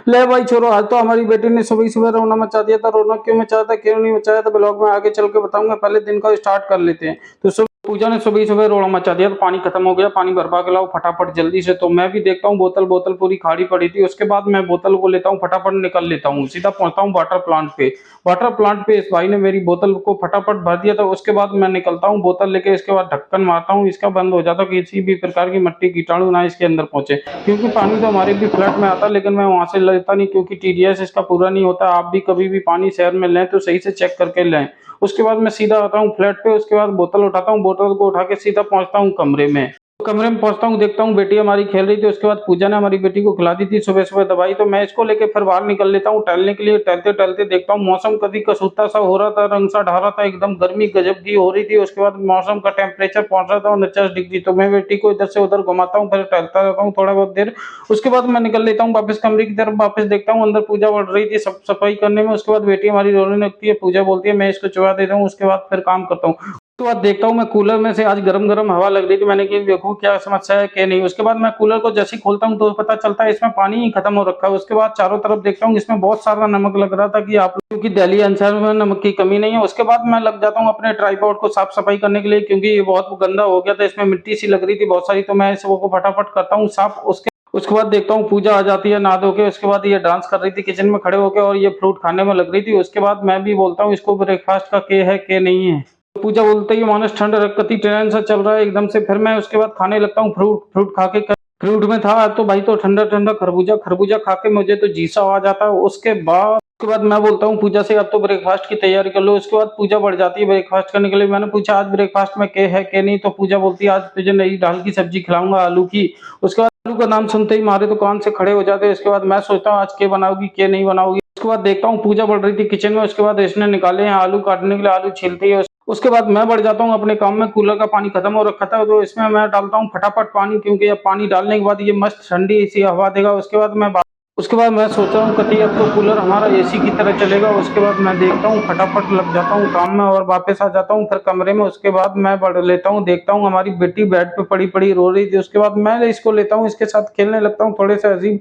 ले भाई छोरो, आज तो हमारी बेटी ने सुबह सुबह रोना मचा दिया था। रोना क्यों मचाया था, क्यों नहीं मचाया था, ब्लॉग में आगे चल के बताऊंगा। पहले दिन का स्टार्ट कर लेते हैं। तो पूजा ने सुबह सुबह रोना मचा दिया, तो पानी खत्म हो गया, पानी भरवा के लाओ फटाफट जल्दी से। तो मैं भी देखता हूँ बोतल बोतल पूरी खाली पड़ी थी। उसके बाद मैं बोतल को लेता हूँ, फटाफट निकल लेता हूँ, सीधा पहुंचता हूँ वाटर प्लांट पे। वाटर प्लांट पे इस भाई ने मेरी बोतल को फटाफट भर दिया था। उसके बाद मैं निकलता हूँ बोतल लेके, इसके बाद ढक्कन मारता हूँ, इसका बंद हो जाता कि किसी भी प्रकार की मट्टी कीटाणु ना इसके अंदर पहुंचे। क्योंकि पानी तो हमारे भी फ्लैट में आता, लेकिन मैं वहां से लेता नहीं, क्योंकि टीडीएस इसका पूरा नहीं होता। आप भी कभी भी पानी शहर में लें तो सही से चेक करके लें। उसके बाद मैं सीधा आता हूँ फ्लैट पे। उसके बाद बोतल उठाता हूँ, बोतल को उठा के सीधा पहुंचता हूँ कमरे में। कमरे में पहुंचता हूँ, देखता हूँ बेटी हमारी खेल रही थी। उसके बाद पूजा ने हमारी बेटी को खिला दी थी सुबह सुबह दवाई। तो मैं इसको लेके फिर बाहर निकल लेता हूँ टहलने के लिए। टहलते टहलते देखता हूँ मौसम कभी कसूता सा हो रहा था, रंग सा ढा रहा था, एकदम गर्मी गजब की हो रही थी। उसके बाद मौसम का टेम्परेचर पहुंच रहा था 49 डिग्री। तो मैं बेटी को इधर से उधर घुमाता हूँ, फिर टहलता रहता हूँ थोड़ा बहुत देर। उसके बाद मैं निकल लेता हूँ वापस कमरे की तरफ। वापस देखता हूँ अंदर पूजा बढ़ रही थी सब सफाई करने में। उसके बाद बेटी हमारी रोने लगती है, पूजा बोलती है मैं इसको चुबा देता हूँ। उसके बाद फिर काम करता हूँ। तो बाद देखता हूँ मैं कूलर में से आज गरम गरम हवा लग रही थी। मैंने कि देखो क्या समस्या है क्या नहीं। उसके बाद मैं कूलर को जैसे ही खोलता हूँ तो पता चलता है इसमें पानी ही खत्म हो रखा है। उसके बाद चारों तरफ देखता हूँ, इसमें बहुत सारा नमक लग रहा था कि आप लोगों की दिल्ली अंचल में नमक की कमी नहीं है। उसके बाद मैं लग जाता हूँ अपने ट्राइपॉड को साफ सफाई करने के लिए, क्योंकि ये बहुत गंदा हो गया था, इसमें मिट्टी सी लग रही थी बहुत सारी। तो मैं इस वो को फटाफट करता हूँ साफ। उसके बाद देखता हूँ पूजा आ जाती है नहा धो के। उसके बाद ये डांस कर रही थी किचन में खड़े होकर, और ये फ्रूट खाने में लग रही थी। उसके बाद मैं भी बोलता हूँ इसको ब्रेकफास्ट का के है के नहीं है। पूजा बोलते ही मानस ठंड रखती ट्रेन से चल रहा है एकदम से। फिर मैं उसके बाद खाने लगता हूँ फ्रूट। फ्रूट खा के, फ्रूट में था तो भाई तो ठंडा ठंडा खरबूजा। खरबूजा खा के मुझे तो जी सा आ जाता है। उसके बाद मैं बोलता हूँ पूजा से अब तो ब्रेकफास्ट की तैयारी कर लो। उसके बाद पूजा बढ़ जाती है ब्रेकफास्ट करने के लिए। मैंने पूछा आज ब्रेकफास्ट में के है के नहीं। तो पूजा बोलती है आज तुझे नई दाल की सब्जी खिलाऊंगा आलू की। उसके बाद आलू का नाम सुनते ही मारे तो कान से खड़े हो जाते हैं। उसके बाद मैं सोचता हूँ आज के बनाओगी के नहीं बनाओगी। उसके बाद देखता हूँ पूजा बढ़ रही थी किचन में। उसके बाद इसने निकाले हैं आलू काटने के लिए, आलू छीलती है। उसके बाद मैं बढ़ जाता हूँ अपने काम में। कूलर का पानी खत्म हो रखा था, तो इसमें मैं डालता हूँ फटाफट पानी, क्योंकि अब पानी डालने के बाद ये मस्त ठंडी सी हवा देगा। उसके बाद मैं सोच रहा हूँ कति अब तो कूलर हमारा एसी की तरह चलेगा। उसके बाद मैं देखता हूँ फटाफट लग जाता हूँ काम में और वापस आ जाता हूँ फिर कमरे में। उसके बाद मैं बढ़ लेता हूँ, देखता हूँ हमारी बेटी बेड पे पड़ी पड़ी रो रही थी। उसके बाद मैं इसको लेता हूँ, इसके साथ खेलने लगता हूँ, थोड़े से हंसी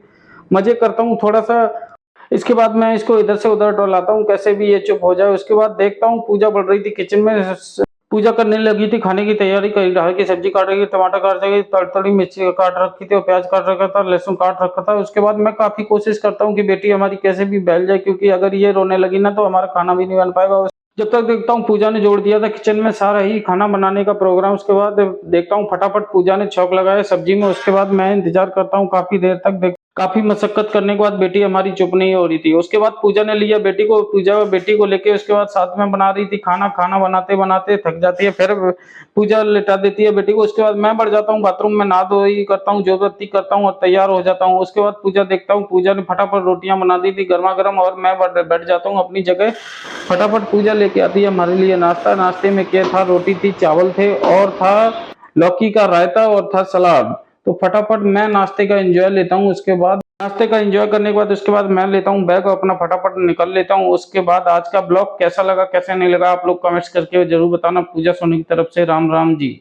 मजे करता हूँ थोड़ा सा। इसके बाद मैं इसको इधर से उधर डोलाता हूँ कैसे भी ये चुप हो जाए। उसके बाद देखता हूँ पूजा बढ़ रही थी किचन में, पूजा करने लगी थी, खाने की तैयारी करी, दाल की सब्जी काट रही थी, टमाटर काट रही थी, तड़ी मिर्ची काट रखी थी और प्याज काट रखा था, लहसुन काट रखा था। उसके बाद मैं काफी कोशिश करता हूँ कि बेटी हमारी कैसे भी बहल जाए, क्योंकि अगर ये रोने लगी ना तो हमारा खाना भी नहीं बन पाएगा। जब तक देखता हूँ पूजा ने जोड़ दिया था किचन में सारा ही खाना बनाने का प्रोग्राम। उसके बाद देखता हूँ फटाफट पूजा ने छौंक लगाया सब्जी में। उसके बाद मैं इंतजार करता हूँ काफी देर तक। काफी मशक्कत करने के बाद बेटी हमारी चुप नहीं हो रही थी। उसके बाद पूजा ने लिया बेटी को, पूजा बेटी को लेके उसके बाद साथ में बना रही थी खाना। खाना बनाते बनाते थक जाती है, फिर पूजा लेटा देती है बेटी को। उसके बाद मैं बढ़ जाता हूँ बाथरूम में, नहा धोई करता हूँ, जो बत्ती करता हूँ और तैयार हो जाता हूँ। उसके बाद पूजा देखता हूँ पूजा ने फटाफट रोटियां बना दी थी गर्मा गर्म, और मैं बैठ जाता हूँ अपनी जगह। फटाफट पूजा लेके आती है हमारे लिए नाश्ता। नाश्ते में क्या था, रोटी थी, चावल थे, और था लौकी का रायता और था सलाद। तो फटाफट मैं नाश्ते का एंजॉय लेता हूँ। उसके बाद नाश्ते का एंजॉय करने के बाद उसके बाद मैं लेता हूँ बैग और अपना फटाफट निकल लेता हूँ। उसके बाद आज का ब्लॉग कैसा लगा कैसा नहीं लगा आप लोग कमेंट्स करके जरूर बताना। पूजा सोनी की तरफ से राम राम जी।